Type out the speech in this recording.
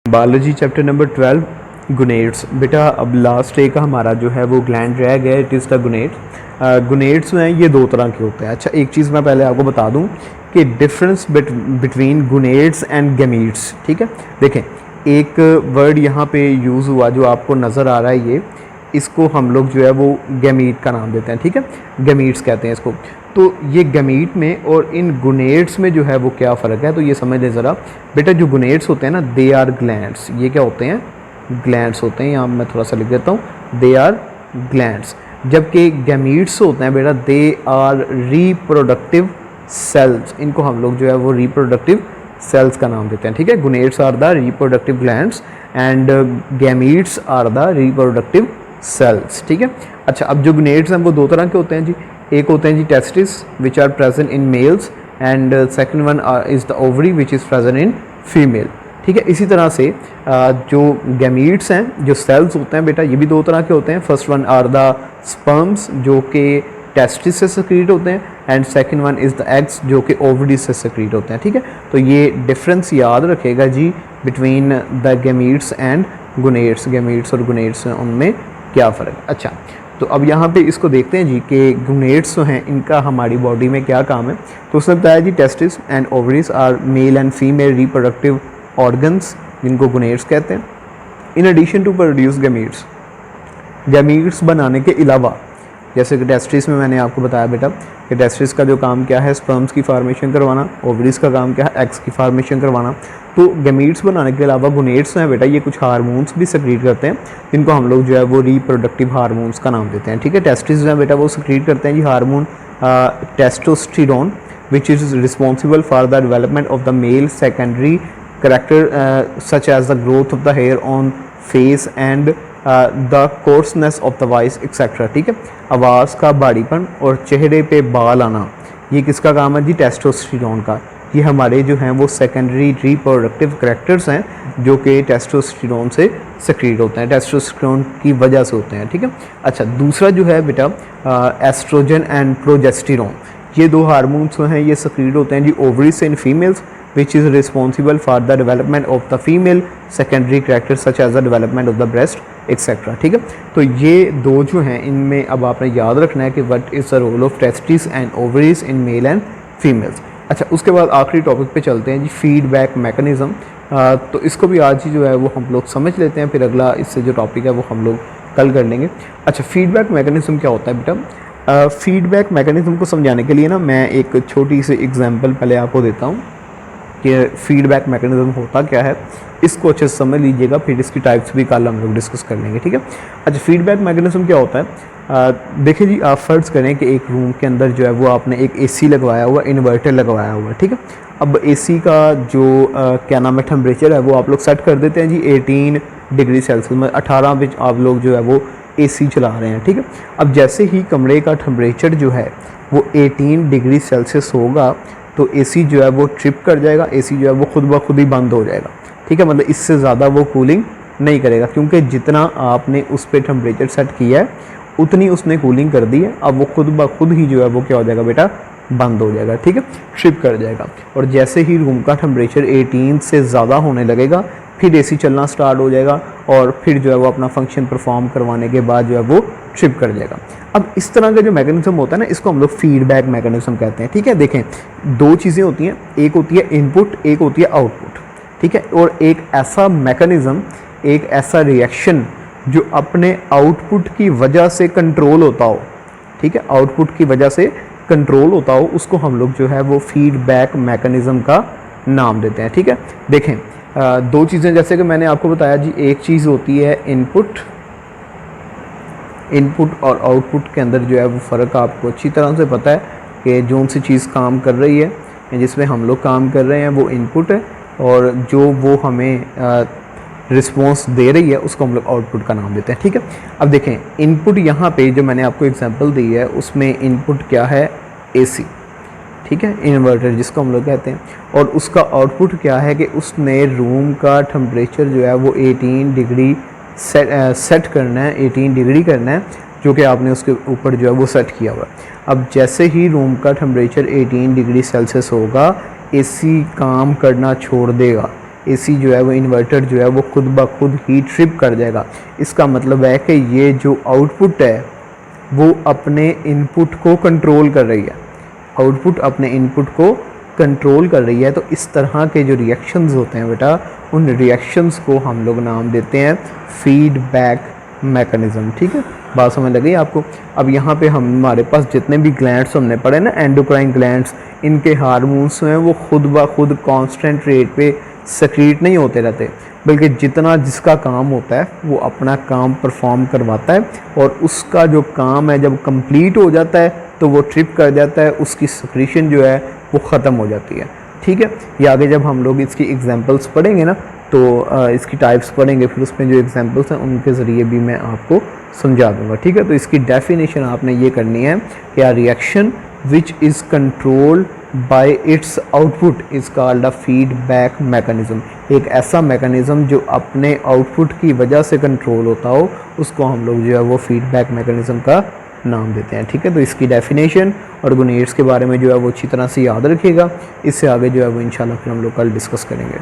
Biology chapter number 12 गुनेड्स। बेटा अब last day का हमारा जो है वो ग्लैंड रह गया, इट इज़ द गुनेड्स। गुनेड्स जो हैं ये दो तरह के होते हैं। अच्छा, एक चीज़ मैं पहले आपको बता दूं कि डिफरेंस बिटवीन गुनेड्स एंड गैमीट्स। ठीक है, देखें एक वर्ड यहाँ पे यूज़ हुआ जो आपको नज़र आ रहा है, ये इसको हम लोग जो है वो गैमीट का नाम देते हैं। ठीक है, गैमीट्स कहते हैं इसको। तो ये गैमीट में और इन गुनेड्स में जो है वो क्या फ़र्क है, तो ये समझ लें ज़रा। बेटा जो गुनेड्स होते हैं ना, दे आर ग्लैंड्स। ये क्या होते हैं? ग्लैंड्स होते हैं। यहाँ मैं थोड़ा सा लिख देता हूँ, दे आर ग्लैंड्स। जबकि गैमीट्स होते हैं बेटा, दे आर रिप्रोडक्टिव सेल्स। इनको हम लोग जो है वो रिप्रोडक्टिव सेल्स का नाम देते हैं। ठीक है, gonads are the reproductive glands and gametes are the reproductive cells. ठीक है। अच्छा, अब जो गुनेड्स हैं वो दो तरह के होते हैं जी। एक होते हैं जी testis which are present in males and second one is the ovary which is present in female. ठीक है, इसी तरह से जो गैमीट्स हैं, जो सेल्स होते हैं बेटा, ये भी दो तरह के होते हैं। First one are the sperms जो कि टेस्टिस से सक्रीट होते हैं and second one is the eggs जो कि ओवरी से सक्रीट होते हैं। ठीक है, तो ये डिफरेंस याद रखेगा जी between the gametes and gonads. Gametes और गुनेड्स उनमें क्या फ़र्क है। अच्छा, तो अब यहाँ पे इसको देखते हैं जी कि गुनेड्स जो हैं इनका हमारी बॉडी में क्या काम है। तो उसने बताया जी testis and ovaries are male and female reproductive organs जिनको गुनेड्स कहते हैं। In addition to produce gametes, gametes बनाने के अलावा, जैसे कि टेस्टिस में मैंने आपको बताया बेटा कि टेस्टिस का जो काम क्या है, स्पर्म्स की फार्मेशन करवाना। ओवरीज का काम क्या है, एग्स की फार्मेशन करवाना। तो गैमीट्स बनाने के अलावा गुनेड्स हैं बेटा, ये कुछ हार्मोन्स भी सक्रीट करते हैं जिनको हम लोग जो है वो रिप्रोडक्टिव हार्मोन्स का नाम देते हैं। ठीक है, टेस्टिस जो है बेटा वो सक्रीट करते हैं जी hormone testosterone which is responsible for the development of the male secondary character such as the growth of the hair on face and the coarseness of the voice etcetera. ठीक है, आवाज़ का बारीपन और चेहरे पे बाल आना, ये किसका काम है जी? टेस्टोस्टेरोन का। ये हमारे जो हैं वो सेकेंडरी रिप्रोडक्टिव करैक्टर्स हैं जो कि टेस्टोस्टेरोन से सक्रीट होते हैं, टेस्टोस्टेरोन की वजह से होते हैं। ठीक है। अच्छा, दूसरा जो है बेटा एस्ट्रोजन एंड प्रोजेस्टेरोन, ये दो हार्मोन्स हैं, ये सक्रीट होते हैं जी ओवरी से in females which is responsible for the development of the female secondary characters such as the development of the breast etc. ठीक है, तो ये दो जो हैं इनमें अब आपने याद रखना है कि what is the role of testes and ovaries in male and females। अच्छा, उसके बाद आखिरी टॉपिक पे चलते हैं जी, फीडबैक मैकेनिज़्म। तो इसको भी आज ही जो है वो हम लोग समझ लेते हैं, फिर अगला इससे जो टॉपिक है वो हम लोग कल कर लेंगे। अच्छा, फीडबैक मैकेनिज़्म क्या होता है बेटा? फीडबैक मैकेनिज़्म को समझाने के लिए ना मैं एक छोटी सी एग्जांपल पहले आपको देता हूँ कि फीडबैक मैकेनिज़्म होता क्या है। इसको अच्छे से समझ लीजिएगा, फिर इसकी टाइप्स भी कल हम लोग डिस्कस कर लेंगे। ठीक है। अच्छा, फीडबैक मैकेनिज़्म क्या होता है? देखिए जी, आप फ़र्ज़ करें कि एक रूम के अंदर जो है वो आपने एक एसी लगवाया हुआ, इन्वर्टर लगवाया हुआ है। ठीक है, अब एसी का जो क्या नाम है टेम्परेचर है वो आप लोग सेट कर देते हैं जी 18 डिग्री सेल्सियस में, 18 में आप लोग जो है वो एसी चला रहे हैं। ठीक है, अब जैसे ही कमरे का टेम्परेचर जो है वो 18 डिग्री सेल्सियस होगा तो एसी जो है वो ट्रिप कर जाएगा, एसी जो है वो खुद ब खुद ही बंद हो जाएगा। ठीक है, मतलब इससे ज़्यादा वो कूलिंग नहीं करेगा, क्योंकि जितना आपने उस पर टेम्परेचर सेट किया है उतनी उसने कूलिंग कर दी है। अब वो खुद ब खुद ही जो है वो क्या हो जाएगा बेटा? बंद हो जाएगा। ठीक है, ट्रिप कर जाएगा। और जैसे ही रूम का टेम्परेचर 18 से ज़्यादा होने लगेगा फिर एसी चलना स्टार्ट हो जाएगा और फिर जो है वो अपना फंक्शन परफॉर्म करवाने के बाद जो है वो ट्रिप कर जाएगा। अब इस तरह का जो मैकेनिज्म होता है ना, इसको हम लोग फीडबैक मैकेनिज्म कहते हैं। ठीक है, देखें दो चीज़ें होती हैं, एक होती है इनपुट, एक होती है आउटपुट। ठीक है, और एक ऐसा मैकेनिज्म, एक ऐसा रिएक्शन जो अपने आउटपुट की वजह से कंट्रोल होता हो। ठीक है, आउटपुट की वजह से कंट्रोल होता हो, उसको हम लोग जो है वो फीडबैक मैकेनिज्म का नाम देते हैं। ठीक है, देखें दो चीज़ें जैसे कि मैंने आपको बताया जी, एक चीज़ होती है इनपुट, इनपुट और आउटपुट के अंदर जो है वो फ़र्क आपको अच्छी तरह से पता है कि जो सी चीज़ काम कर रही है, जिसमें हम लोग काम कर रहे हैं वो इनपुट है, और जो वो हमें रिस्पॉन्स दे रही है उसको हम लोग आउटपुट का नाम देते हैं। ठीक है, अब देखें इनपुट यहाँ पे जो मैंने आपको एग्जांपल दी है उसमें इनपुट क्या है? एसी। ठीक है, इन्वर्टर जिसको हम लोग कहते हैं, और उसका आउटपुट क्या है कि उसने रूम का टेम्परेचर जो है वो 18 डिग्री सेट करना है, 18 डिग्री करना है, जो कि आपने उसके ऊपर जो है वो सेट किया हुआ है। अब जैसे ही रूम का टेम्परेचर 18 डिग्री सेल्सियस होगा एसी काम करना छोड़ देगा। एसी जो है वो इन्वर्टर जो है वो खुद ब खुद ही ट्रिप कर जाएगा। इसका मतलब है कि ये जो आउटपुट है वो अपने इनपुट को कंट्रोल कर रही है, आउटपुट अपने इनपुट को कंट्रोल कर रही है। तो इस तरह के जो रिएक्शंस होते हैं बेटा, उन रिएक्शंस को हम लोग नाम देते हैं फीडबैक मैकेनिज़्म। ठीक है, बात समझ लगी आपको। अब यहाँ पे हमारे पास जितने भी ग्लैंड्स हमने पढ़े ना, एंडोक्राइन ग्लैंड्स, इनके हार्मोन्स हैं वो खुद ब खुद कांस्टेंट रेट पे सक्रीट नहीं होते रहते, बल्कि जितना जिसका काम होता है वो अपना काम परफॉर्म करवाता है, और उसका जो काम है जब कंप्लीट हो जाता है तो वो ट्रिप कर जाता है, उसकी सक्रीशन जो है वो ख़त्म हो जाती है। ठीक है, ये आगे जब हम लोग इसकी एग्जांपल्स पढ़ेंगे ना, तो इसकी टाइप्स पढ़ेंगे, फिर उसमें जो एग्जांपल्स हैं उनके ज़रिए भी मैं आपको समझा दूंगा। ठीक है, तो इसकी डेफिनेशन आपने ये करनी है कि a reaction which is controlled by its output is called a feedback mechanism. एक ऐसा मैकेनिज़्म जो अपने आउटपुट की वजह से कंट्रोल होता हो, उसको हम लोग जो है वो फीडबैक मैकेनिज़्म का नाम देते हैं। ठीक है, तो इसकी डेफिनेशन और गुनेट्स के बारे में जो है वो अच्छी तरह से याद रखिएगा। इससे आगे जो है वो इंशाल्लाह फिर हम लोग कल डिस्कस करेंगे।